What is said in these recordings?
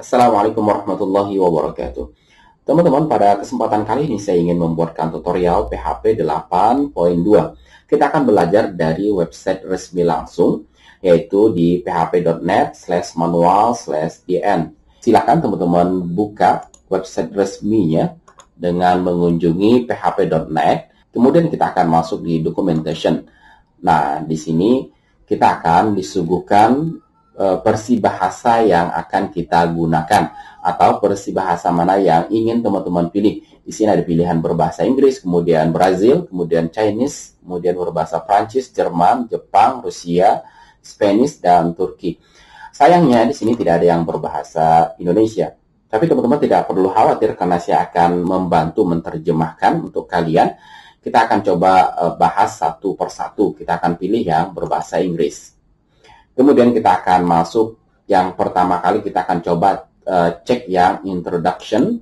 Assalamualaikum warahmatullahi wabarakatuh. Teman-teman, pada kesempatan kali ini saya ingin membuatkan tutorial PHP 8.2. Kita akan belajar dari website resmi langsung, yaitu di php.net/manual/dn. Silakan teman-teman buka website resminya dengan mengunjungi php.net. Kemudian kita akan masuk di documentation. Nah, di sini kita akan disuguhkan versi bahasa yang akan kita gunakan atau versi bahasa mana yang ingin teman-teman pilih. Di sini ada pilihan berbahasa Inggris, kemudian Brazil, kemudian Chinese, kemudian berbahasa Prancis, Jerman, Jepang, Rusia, Spanish, dan Turki. Sayangnya di sini tidak ada yang berbahasa Indonesia. Tapi teman-teman tidak perlu khawatir karena saya akan membantu menerjemahkan untuk kalian. Kita akan coba bahas satu persatu. Kita akan pilih yang berbahasa Inggris. Kemudian kita akan masuk yang pertama kali kita akan coba cek yang introduction.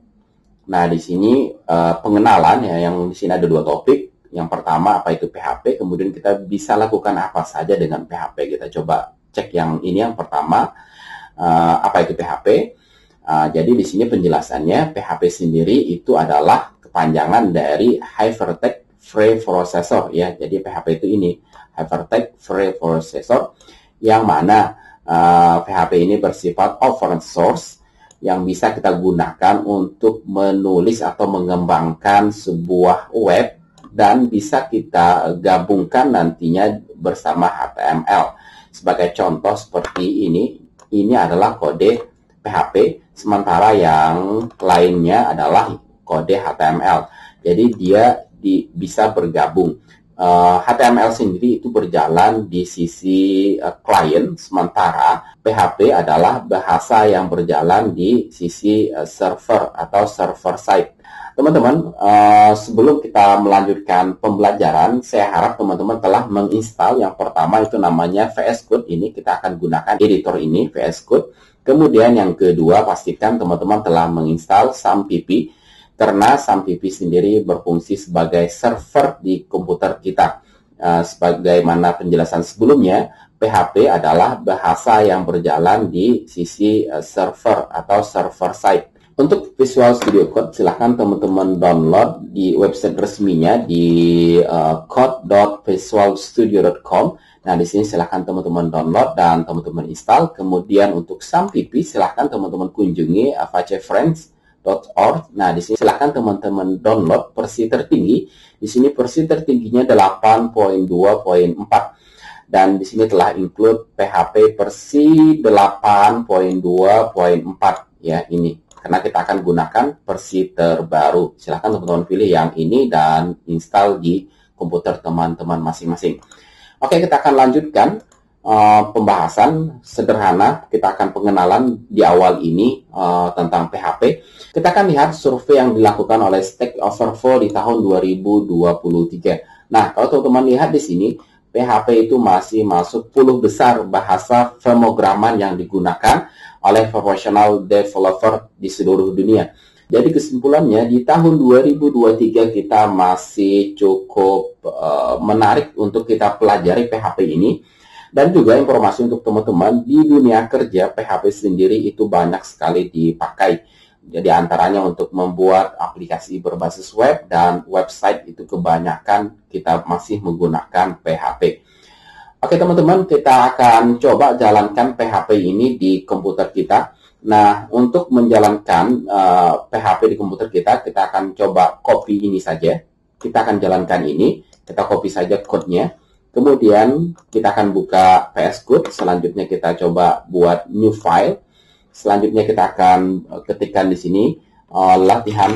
Nah, di sini pengenalan ya, yang di sini ada dua topik. Yang pertama apa itu PHP, kemudian kita bisa lakukan apa saja dengan PHP. Kita coba cek yang ini yang pertama, apa itu PHP. Jadi di sini penjelasannya PHP sendiri itu adalah kepanjangan dari Hypertext Preprocessor ya. Jadi PHP itu ini Hypertext Preprocessor, yang mana PHP ini bersifat open source yang bisa kita gunakan untuk menulis atau mengembangkan sebuah web dan bisa kita gabungkan nantinya bersama HTML. Sebagai contoh seperti ini adalah kode PHP, sementara yang lainnya adalah kode HTML. Jadi dia bisa bergabung. HTML sendiri itu berjalan di sisi klien, sementara PHP adalah bahasa yang berjalan di sisi server atau server side. Teman-teman, sebelum kita melanjutkan pembelajaran, saya harap teman-teman telah menginstal yang pertama itu namanya VS Code. Ini kita akan gunakan editor ini, VS Code. Kemudian yang kedua, pastikan teman-teman telah menginstal SAMPP. Karena SAMPP sendiri berfungsi sebagai server di komputer kita. Sebagaimana penjelasan sebelumnya, PHP adalah bahasa yang berjalan di sisi server atau server side. Untuk Visual Studio Code, silahkan teman-teman download di website resminya di code.visualstudio.com. Nah, di sini silahkan teman-teman download dan teman-teman install. Kemudian untuk SAMPP, silahkan teman-teman kunjungi avacefriends.org. Nah, di sini silahkan teman-teman download versi tertinggi. Di sini versi tertingginya 8.2.4 dan di sini telah include PHP versi 8.2.4 ya ini. Karena kita akan gunakan versi terbaru. Silahkan teman-teman pilih yang ini dan install di komputer teman-teman masing-masing. Oke, kita akan lanjutkan pembahasan sederhana. Kita akan pengenalan di awal ini tentang PHP. Kita akan lihat survei yang dilakukan oleh Stack Overflow di tahun 2023. Nah, kalau teman-teman lihat di sini, PHP itu masih masuk 10 besar bahasa pemrograman yang digunakan oleh professional developer di seluruh dunia. Jadi kesimpulannya di tahun 2023 kita masih cukup menarik untuk kita pelajari PHP ini. Dan juga informasi untuk teman-teman, di dunia kerja PHP sendiri itu banyak sekali dipakai. Jadi antaranya untuk membuat aplikasi berbasis web dan website itu kebanyakan kita masih menggunakan PHP. Oke teman-teman, kita akan coba jalankan PHP ini di komputer kita. Nah, untuk menjalankan PHP di komputer kita akan coba copy ini saja. Kita akan jalankan ini, kita copy saja code-nya. Kemudian kita akan buka VS Code. Selanjutnya kita coba buat new file. Selanjutnya kita akan ketikkan di sini latihan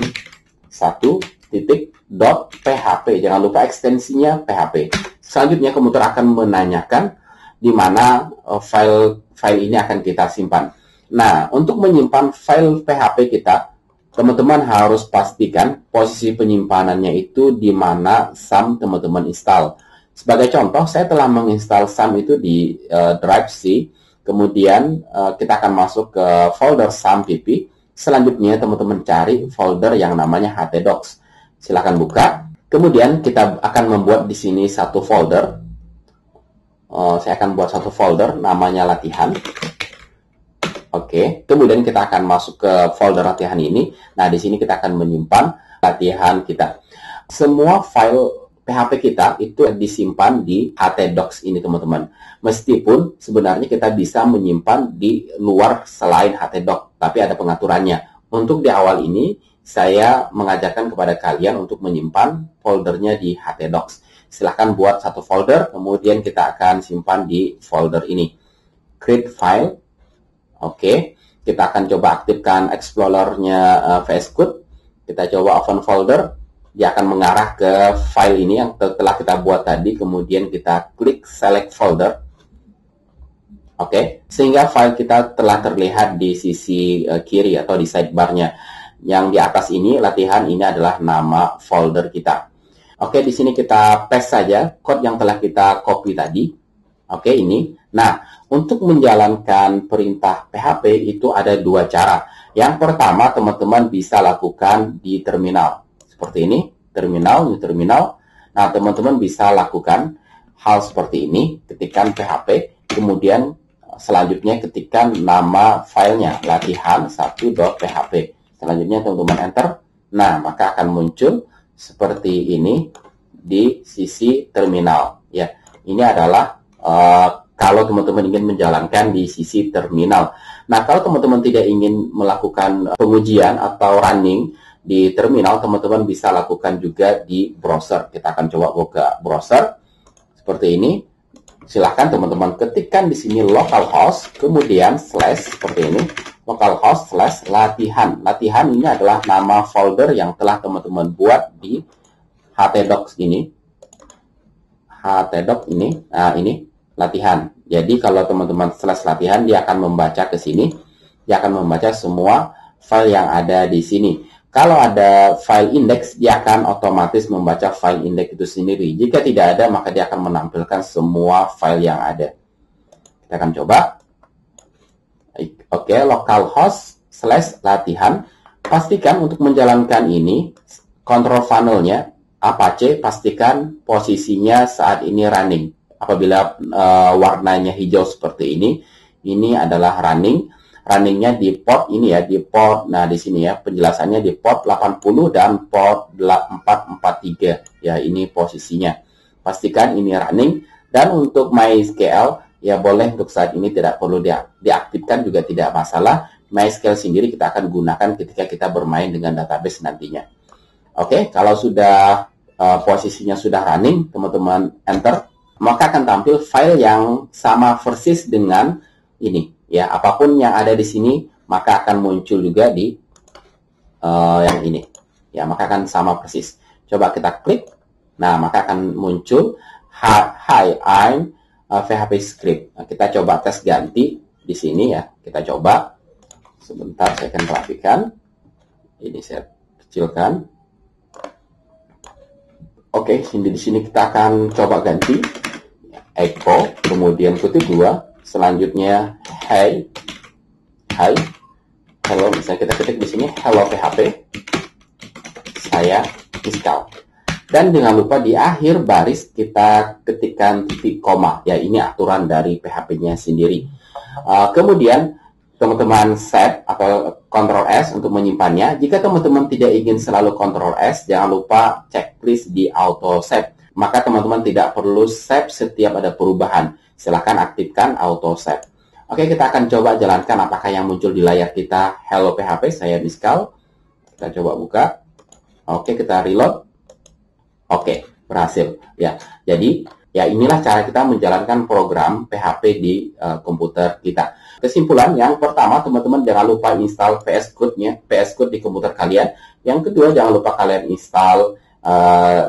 1.php. Jangan lupa ekstensinya PHP. Selanjutnya komputer akan menanyakan di mana file ini akan kita simpan. Nah, untuk menyimpan file PHP kita, teman-teman harus pastikan posisi penyimpanannya itu di mana SAM teman-teman install. Sebagai contoh, saya telah menginstal SAM itu di drive C. Kemudian kita akan masuk ke folder SAMPP. Selanjutnya teman-teman cari folder yang namanya htdocs. Silakan buka. Kemudian kita akan membuat di sini satu folder. Saya akan buat satu folder namanya latihan. Oke, kemudian kita akan masuk ke folder latihan ini. Nah, di sini kita akan menyimpan latihan kita. Semua file PHP kita itu disimpan di htdocs ini, teman-teman. Meskipun sebenarnya kita bisa menyimpan di luar selain htdocs, tapi ada pengaturannya. Untuk di awal ini, saya mengajarkan kepada kalian untuk menyimpan foldernya di htdocs. Silahkan buat satu folder, kemudian kita akan simpan di folder ini. Create file. Oke, kita akan coba aktifkan Explorer-nya VS Code. Kita coba open folder. Dia akan mengarah ke file ini yang telah kita buat tadi. Kemudian kita klik select folder. Oke, sehingga file kita telah terlihat di sisi kiri atau di sidebar-nya. Yang di atas ini, latihan ini adalah nama folder kita. Oke, di sini kita paste saja code yang telah kita copy tadi. Oke, ini. Nah, untuk menjalankan perintah PHP itu ada dua cara. Yang pertama, teman-teman bisa lakukan di terminal. Seperti ini, terminal, new terminal. Nah, teman-teman bisa lakukan hal seperti ini, ketikkan PHP, kemudian selanjutnya ketikkan nama filenya, latihan1.php. Selanjutnya teman-teman enter. Nah, maka akan muncul seperti ini di sisi terminal. Ya, ini adalah kalau teman-teman ingin menjalankan di sisi terminal. Nah, kalau teman-teman tidak ingin melakukan pengujian atau running di terminal, teman-teman bisa lakukan juga di browser. Kita akan coba buka browser seperti ini. Silahkan teman-teman ketikkan di sini localhost, kemudian slash seperti ini, localhost slash latihan. Latihan ini adalah nama folder yang telah teman-teman buat di htdocs ini. Htdocs ini, nah ini latihan. Jadi kalau teman-teman slash latihan, dia akan membaca ke sini. Dia akan membaca semua file yang ada di sini. Kalau ada file index, dia akan otomatis membaca file index itu sendiri. Jika tidak ada, maka dia akan menampilkan semua file yang ada. Kita akan coba. Oke, localhost slash latihan. Pastikan untuk menjalankan ini, control funnel-nya, Apache, pastikan posisinya saat ini running. Apabila warnanya hijau seperti ini adalah running. Runningnya di port ini ya, di port, nah di sini ya, penjelasannya di port 80 dan port 443. Ya, ini posisinya. Pastikan ini running. Dan untuk MySQL, ya boleh untuk saat ini tidak perlu diaktifkan juga tidak masalah. MySQL sendiri kita akan gunakan ketika kita bermain dengan database nantinya. Oke, kalau sudah posisinya sudah running, teman-teman enter, maka akan tampil file yang sama persis dengan ini. Ya, apapun yang ada di sini, maka akan muncul juga di yang ini. Ya, maka akan sama persis. Coba kita klik. Nah, maka akan muncul Hi, I'm PHP script. Nah, kita coba tes ganti di sini ya. Kita coba. Sebentar, saya akan rapikan. Ini saya kecilkan. Oke, di sini kita akan coba ganti. Echo, kemudian kutip 2. Selanjutnya, hi, hello, misalnya kita ketik di sini, hello PHP, saya install. Dan jangan lupa di akhir baris kita ketikkan titik koma, ya ini aturan dari PHP-nya sendiri. Kemudian, teman-teman save atau Ctrl S untuk menyimpannya. Jika teman-teman tidak ingin selalu Ctrl S, jangan lupa checklist di auto save. Maka teman-teman tidak perlu save setiap ada perubahan. Silahkan aktifkan auto save. Oke, kita akan coba jalankan apakah yang muncul di layar kita. Hello PHP, saya install. Kita coba buka. Oke, kita reload. Oke, berhasil. Ya, jadi ya inilah cara kita menjalankan program PHP di komputer kita. Kesimpulan yang pertama, teman-teman jangan lupa install VS Code-nya, VS Code di komputer kalian. Yang kedua, jangan lupa kalian install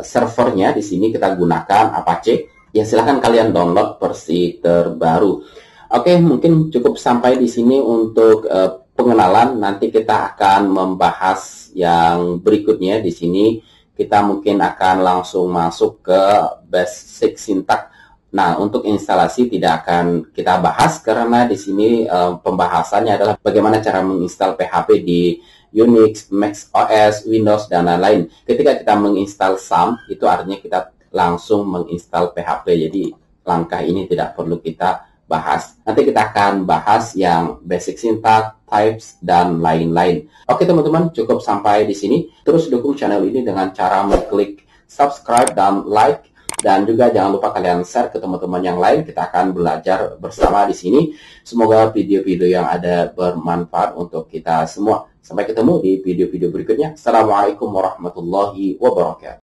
servernya. Di sini kita gunakan Apache. Ya, silahkan kalian download versi terbaru. Oke, mungkin cukup sampai di sini untuk pengenalan. Nanti kita akan membahas yang berikutnya. Di sini kita mungkin akan langsung masuk ke basic syntax. Nah, untuk instalasi tidak akan kita bahas karena di sini pembahasannya adalah bagaimana cara menginstal PHP di Unix, Mac OS, Windows, dan lain-lain. Ketika kita menginstal SAM, itu artinya kita langsung menginstal PHP. Jadi langkah ini tidak perlu kita bahas. Nanti kita akan bahas yang basic syntax, types, dan lain-lain. Oke teman-teman, cukup sampai di sini. Terus dukung channel ini dengan cara mengklik subscribe dan like. Dan juga jangan lupa kalian share ke teman-teman yang lain. Kita akan belajar bersama di sini. Semoga video-video yang ada bermanfaat untuk kita semua. Sampai ketemu di video-video berikutnya. Assalamualaikum warahmatullahi wabarakatuh.